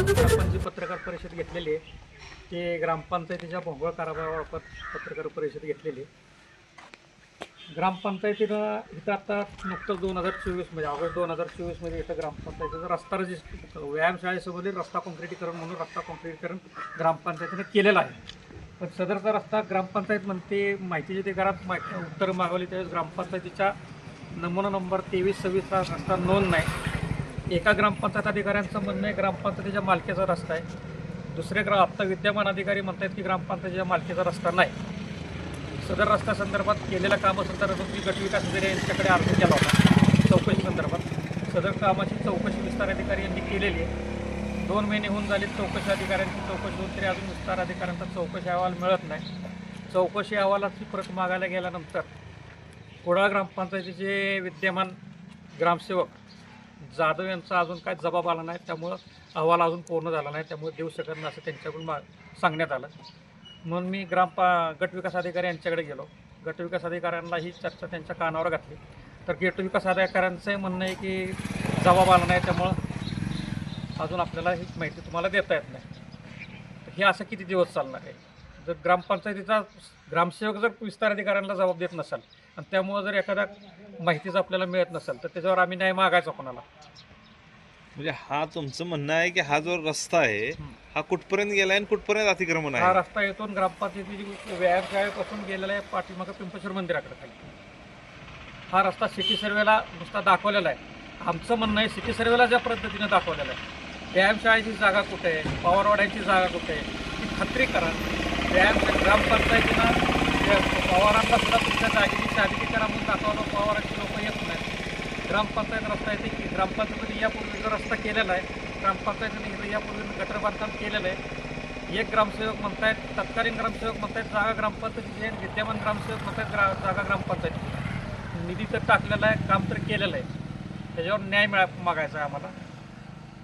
आपण जी पत्रकार परिषद घेतलेली आहे ती ग्रामपंचायतीच्या भोंगळ कारभाराबाबत पत्रकार परिषद घेतलेली आहे. ग्रामपंचायतीनं इथं आता नुकतंच 2024 ऑगस्ट 2024 इथं ग्रामपंचायतीचा रस्ता व्यायामशाळेसमोरील रस्ता काँक्रिटीकरण म्हणून रस्ता काँक्रिटीकरण ग्रामपंचायतीनं केलेलं आहे. पण सदरचा रस्ता ग्रामपंचायत म्हणते माहितीची ते घरात उत्तर मागवली त्यावेळेस ग्रामपंचायतीच्या नमुना नंबर 2326 हा रस्ता नोंद नाही. एका ग्रामपंचायत अधिकाऱ्यांचं म्हणणं आहे ग्रामपंचायतीच्या मालकीचा रस्ता आहे. दुसरे आत्ता विद्यमान अधिकारी म्हणतात की ग्रामपंचायतीच्या मालकीचा रस्ता नाही. सदर रस्त्या संदर्भात केलेल्या कामासंदर्भात मी गटविकास अधिकारी यांच्याकडे अर्ज केला होता चौकशी संदर्भात. सदर कामाची चौकशी विस्तार अधिकारी यांनी केलेली आहे. 2 महिने होऊन झाले चौकशी अधिकाऱ्यांची चौकशी होऊन तरी अजून विस्तार अधिकाऱ्यांचा चौकशी अहवाल मिळत नाही. चौकशी अहवालाची प्रत मागायला गेल्यानंतर कुडाळ ग्रामपंचायतीचे विद्यमान ग्रामसेवक जाधव यांचा अजून काय जबाब आला नाही. त्यामुळं अहवाल अजून पूर्ण झाला नाही. त्यामुळे देऊ शकत नाही असं त्यांच्याकडून सांगण्यात आलं. म्हणून मी गटविकास अधिकारी यांच्याकडे गेलो. गटविकास अधिकाऱ्यांना ही चर्चा त्यांच्या कानावर घातली. तर गटविकास अधिकाऱ्यांचंही म्हणणं आहे की जबाब आला नाही त्यामुळं अजून आपल्याला ही माहिती तुम्हाला देता येत नाही. तर हे असं किती दिवस चालणार आहे? जर ग्रामपंचायतीचा ग्रामसेवक जर विस्तार अधिकाऱ्यांना जबाब देत नसेल आणि त्यामुळं जर एखाद्या माहितीचं आपल्याला मिळत नसेल तर त्याच्यावर आम्ही न्याय मागायचा कोणाला? म्हणजे हा तुमचं म्हणणं आहे की हा जो रस्ता आहे हा कुठपर्यंत गेलाय आणि कुठपर्यंत अतिक्रमण आहे? हा रस्ता येथून ग्रामपंचायतीची व्यायामशाळेपासून गेलेला आहे पाठीमागं पिंपेश्वर मंदिराकडे खाली. हा रस्ता सिटी सर्वेला नुसता दाखवलेला आहे. आमचं म्हणणं आहे सिटी सर्वेला ज्या पद्धतीनं दाखवलेलं आहे व्यायामशाळेची जागा कुठे आहे, पवारवाड्याची जागा कुठे आहे ही खात्री करा. ग्रामपंचायतीनं पवारांना सुद्धा तुमच्या जागेची शादी करा म्हणून दाखवलं. पवारांची लोक येत नाही. ग्रामपंचायत रस्ता येते की ग्रामपंचायतीने यापूर्वी जो रस्ता केलेला आहे ग्रामपंचायतीने इथं यापूर्वी गटर बांधकाम केलेलं आहे. एक ग्रामसेवक म्हणतायत तत्कालीन ग्रामसेवक म्हणतायत जागा ग्रामपंचायतीची आहे. विद्यमान ग्रामसेवक म्हणतायत जागा ग्रामपंचायतीची. निधी तर टाकलेला आहे, काम तर केलेलं आहे. त्याच्यावर न्याय मागायचा आहे आम्हाला.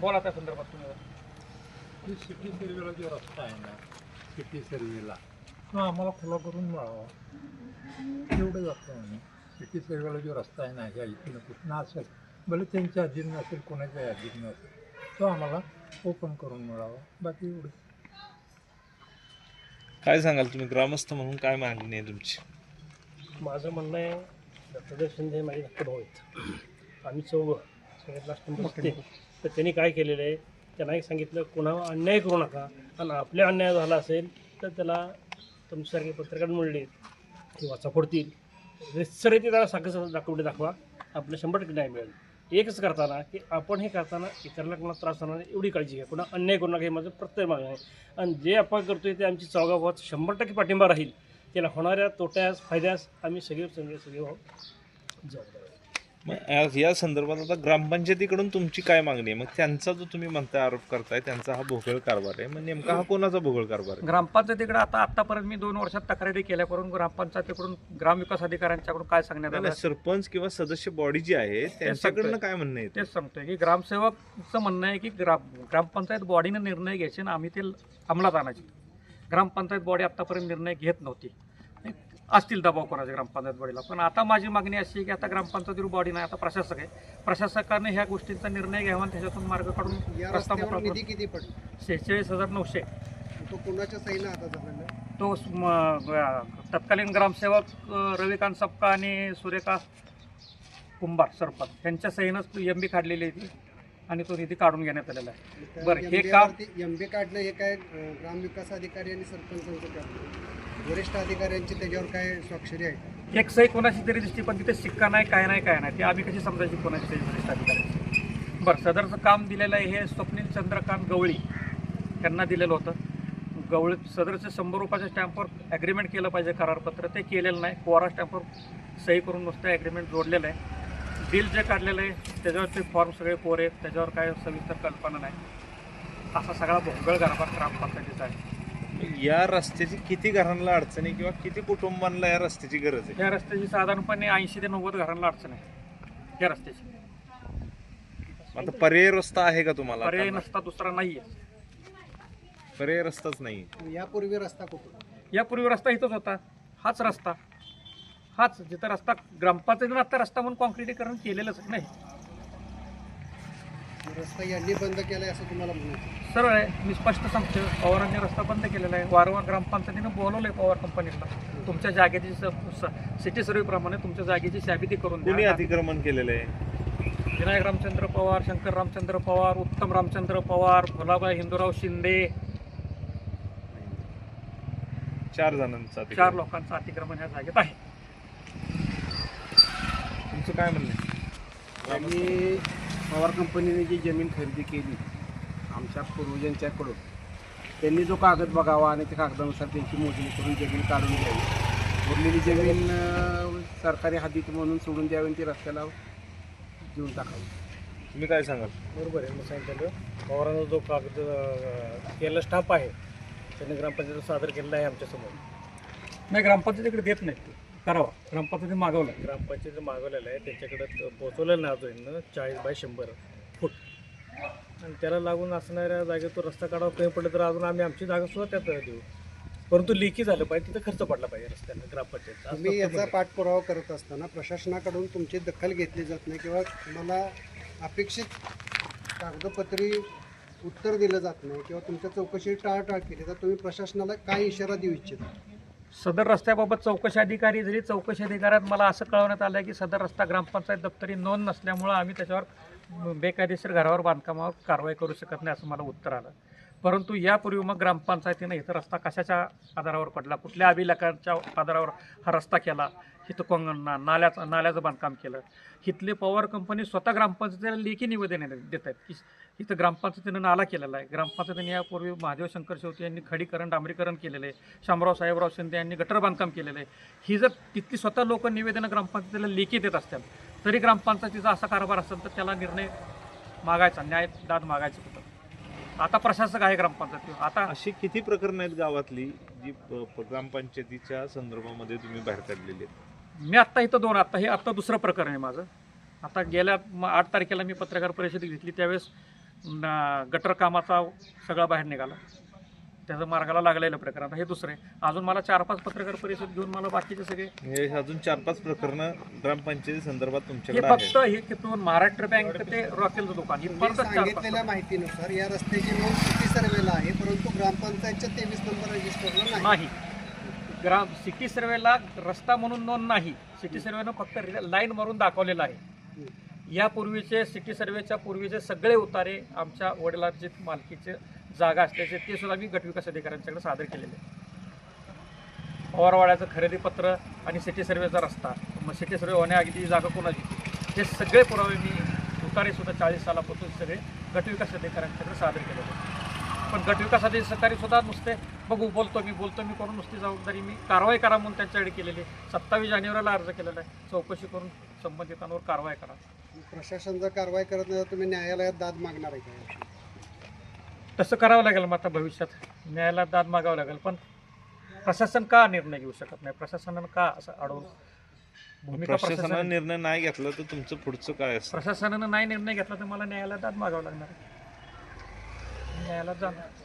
बोला त्या संदर्भात तुम्ही. सिटी सर्वेला जो रस्ता आहे ना सिटी सर्वेला तो आम्हाला खुला करून मिळावा एवढं जातं आम्ही. सिटी सर्वेला जो रस्ता आहे ना ह्या इथून कुठनं असेल भले त्यांच्या अधीन नसेल कोणाच्या अधीन नसेल तो आम्हाला ओपन करून मिळावा. बाकी एवढं. काय सांगाल तुम्ही ग्रामस्थ म्हणून काय मागणी आहे तुमची? माझं म्हणणं आहे दत्तात्रय शिंदे माझे धाकटे भाऊ आहेत. आम्ही चौघं सगळ्यात लास्ट नंबर असते. तर त्यांनी काय केलेलं आहे त्यांना एक सांगितलं कोणावर अन्याय करू नका आणि आपल्या अन्याय झाला असेल तर त्याला तुमच्यासारखे पत्रकार मिळले ते वाचा फोडतील. रितसर ते त्याला साखर दाखवा आपलं 100% न्याय मिळेल. एकच करताना की आपण हे करताना इतरांना कोणाला त्रास होणार नाही एवढी काळजी घ्या. कोणा अन्याय करू नका हे माझं प्रत्येक मागणं आहे. आणि जे आपण करतोय ते आमची चौघाभावात 100% पाठिंबा राहील. त्याला होणाऱ्या तोट्यास फायद्यास आम्ही सगळे भाऊ जबाबदार. मग या संदर्भात आता ग्रामपंचायतीकडून तुमची काय मागणी आहे? मग त्यांचा जो तुम्ही म्हणताय आरोप करताय त्यांचा हा भोगळ कारभार आहे. मग नेमका हा कोणाचा भोगळ कारभार आहे? ग्रामपंचायतीकडे आतापर्यंत मी 2 वर्षात तक्रारी केल्या करून ग्रामपंचायतीकडून ग्रामविकास अधिकाऱ्यांच्याकडून काय सांगण्यात आलं? सरपंच किंवा सदस्य बॉडी जी आहे त्यांच्याकडनं काय म्हणणं आहे? तेच सांगतोय की ग्रामसेवकचं म्हणणं आहे की ग्रामपंचायत बॉडीने निर्णय घ्यायचे ना आम्ही ते अंमलात आणायचे. ग्रामपंचायत बॉडी आत्तापर्यंत निर्णय घेत नव्हती. असतील दबाव कोणाच्या ग्रामपंचायत बॉडीला. पण आता माझी मागणी अशी आहे की आता ग्रामपंचायतीवर बॉडी नाही आता प्रशासक आहे. प्रशासकाने ह्या गोष्टींचा निर्णय घ्यावा आणि त्याच्यातून मार्ग काढून रस्ता मोकळा निधी किती पडला? 46,900. तो कोणाच्या सहीनं आता झालेला? तो तत्कालीन ग्रामसेवक रविकांत सपका आणि सुरेखा कुंभार सरपंच यांच्या सहीनंच MB काढलेली आहे ती आणि तो निधी काढून घेण्यात आलेला आहे. बरं हे काम MB काढणं हे काय ग्रामविकास अधिकारी आणि सरपंचांचं काम? वरिष्ठ अधिकाऱ्यांची त्याच्यावर काय स्वाक्षरी आहे? एक सही कोणाची तरी दिसते पण तिथे शिक्का नाही काय नाही ते आम्ही कशी समजायची कोणाची सही वरिष्ठ अधिकाऱ्यांची? बरं सदरचं काम दिलेलं आहे हे स्वप्नील चंद्रकांत गवळी यांना दिलेलं होतं. गवळी सदरचं 100 रुपयाच्या स्टॅम्पवर ॲग्रीमेंट केलं पाहिजे करारपत्र ते केलेलं नाही. कोरा स्टॅम्पवर सही करून नुसतं ॲग्रीमेंट जोडलेलं आहे. बिल जे काढलेलं आहे त्याच्यावरचे फॉर्म सगळे कोरे आहेत त्याच्यावर काय सविस्तर कल्पना नाही. असा सगळा भोंगळ कारभार ग्रामपंचायतीचा आहे. या रस्त्याची किती घरांना अडचण आहे किंवा किती कुटुंबांना या रस्त्याची गरज आहे? या रस्त्याची साधारणपणे 80 ते 90 घरांना अडचण आहे या रस्त्याची. आता पर्याय रस्ता आहे का तुम्हाला? पर्याय नसता दुसरा नाही आहे. पर्याय रस्ताच नाही. यापूर्वी रस्ता कुठून? यापूर्वी रस्ता इथंच होता. हाच रस्ता जिथं रस्ता ग्रामपंचायतीनं आता रस्ता म्हणून काँक्रिटीकरण केलेलंच नाही. रस्ता यांनी बंद केलाय असं तुम्हाला म्हणायचं? सरळ आहे, मी स्पष्ट सांगतो, पवारांनी रस्ता बंद केलेला आहे. वारंवार ग्रामपंचायतीने बोलवलंय पवार कंपनीला, तुमच्या जागेची सिटी सर्वेप्रमाणे तुमच्या जागेची शाबिती करून कुणी द्या. अतिक्रमण केलेलं आहे? विनायक रामचंद्र पवार, शंकर रामचंद्र पवार, उत्तम रामचंद्र पवार, भोलाबाई हिंदूराव शिंदे, 4 जणांचं 4 अतिक्रमण. लोकांचं अतिक्रमण ह्या जागेत आहे. तुमचं काय म्हणणं आहे? त्यांनी पवार कंपनीने जी जमीन खरेदी केली आमच्या पूर्वजांच्याकडून, त्यांनी जो कागद बघावा आणि त्या कागदानुसार त्यांची मोजणी करून जमीन काढून द्यावी. उरलेली जमीन सरकारी हद्दीत म्हणून सोडून द्यावी आणि ती रस्त्याला देऊन टाकावी. तुम्ही काय सांगाल? बरोबर आहे, मी सांगितलं पवारांचा जो कागद केलेला स्टाफ आहे त्यांनी ग्रामपंचायतीला सादर केलेला आहे आमच्यासमोर. नाही, ग्रामपंचायतीकडे देत नाही, करावा. ग्रामपंचायतीने मागवलं. ग्रामपंचायतीनं मागवलेलं आहे, त्यांच्याकडे पोहोचवलेलं नाही अजून 40 बाय 100 फूट, आणि त्याला लागून असणाऱ्या जागेत तो रस्ता काढावा कमी पडलं तर अजून आम्ही आमची जागा सुद्धा त्यात देऊ, परंतु लेखी झालं पाहिजे, तिथं खर्च पडला पाहिजे रस्त्याला ग्रामपंचायत. तुम्ही याचा पाठपुरावा करत असताना प्रशासनाकडून तुमची दखल घेतली जात नाही किंवा तुम्हाला अपेक्षित कागदपत्री उत्तर दिलं जात नाही किंवा तुमच्या चौकशी टाळाटाळ केली, तर तुम्ही प्रशासनाला काय इशारा देऊ इच्छिता? सदर रस्त्याबाबत चौकशी अधिकारी जरी चौकशी अधिकाऱ्यात मला असं कळवण्यात आलं की सदर रस्ता ग्रामपंचायत दप्तरी नोंद नसल्यामुळं आम्ही त्याच्यावर बेकायदेशीर घरावर बांधकामावर कारवाई करू शकत नाही असं मला उत्तर आलं. परंतु यापूर्वी मग ग्रामपंचायतीनं इथं रस्ता कशाच्या आधारावर पडला, कुठल्या अभिलेखाच्या आधारावर हा रस्ता केला, इथं नाल्याचं बांधकाम केलं, इथले पॉवर कंपनी स्वतः ग्रामपंचायतीला लेखी निवेदन देत आहेत की इथं ग्रामपंचायतीनं नाला केलेला आहे. ग्रामपंचायतीने यापूर्वी महादेव शंकर शेवते यांनी खडीकरण डांबरीकरण केलेलं आहे, शामराव साहेबराव शिंदे यांनी गटर बांधकाम केलेलं आहे. ही जर तिथली स्वतः लोक निवेदनं ग्रामपंचायतीला लेखी देत असतात तरी ग्रामपंचायतीचा असा कारभार असेल तर त्याला निर्णय मागायचा, न्याय दाद मागायचं होतं. आता प्रशासक आहे ग्रामपंचायतीवर. आता अशी किती प्रकरणं आहेत गावातली जी ग्रामपंचायतीच्या संदर्भामध्ये तुम्ही बाहेर काढलेली आहेत? मी आत्ता इथं 2, आत्ता दुसरं प्रकरण आहे माझं. आता गेल्या 8 तारखेला मी पत्रकार परिषद घेतली, त्यावेळेस गटर कामाचा सगळा बाहेर निघाला, त्याचं मार्गाला लागलेलं प्रकरण. आता हे दुसरे, अजून मला 4-5 पत्रकार परिषद घेऊन मला बाकीचे सगळे हे अजून 4-5 प्रकरणं ग्रामपंचायती संदर्भात हे तुमच्याकडे फक्त आहे. हे तिथून महाराष्ट्र बँक ते रॉकेलचं दुकान हे तुम्ही फक्त 4-5 सांगितलेल्या माहितीनुसार या रस्त्याची नोंद सिटी सर्वेला आहे, परंतु ग्रामपंचायतच्या 23 नंबर रजिस्टरला नाही. सिटी सर्वेला रस्ता म्हणून नोंद नाही. सिटी सर्वेनं फक्त लाईन मारून दाखवलेलं आहे. यापूर्वीचे सिटी सर्वेच्या पूर्वीचे सगळे उतारे आमच्या वडिलांचे मालकीचे जागा असल्याचे ते सुद्धा मी गटविकास अधिकाऱ्यांच्याकडे सादर केलेले. पवारवाड्याचं खरेदी पत्र आणि सिटी सर्वेचा रस्ता, मग सिटी सर्वे होण्याअगदी जागा कोणाची, हे सगळे पुरावे मी उतारे सुद्धा 40 सालापासून सगळे गटविकास अधिकाऱ्यांच्याकडे सादर केलेले. पण गटविकास अधिकारी सुद्धा नुसते बघू बोलतो मी करून नुसती जबाबदारी मी कारवाई करा म्हणून त्यांच्याकडे केलेली. 27 जानेवारीला अर्ज केलेला आहे, चौकशी करून संबंधितांवर कारवाई करा. प्रशासन जर कारवाई करत नाही तर तुम्ही न्यायालयात दाद मागणार आहे का? तसं करावं लागेल. मग आता भविष्यात न्यायालयात दाद मागावं लागेल. पण प्रशासन का निर्णय घेऊ शकत नाही, प्रशासनानं का असं अडवून भूमिका प्रशासनाने निर्णय नाही घेतला तर तुमचं पुढचं काय असतं? प्रशासनानं नाही निर्णय घेतला तर मला न्यायालयात दाद मागावं लागणार आहे, न्यायालयात जाणार.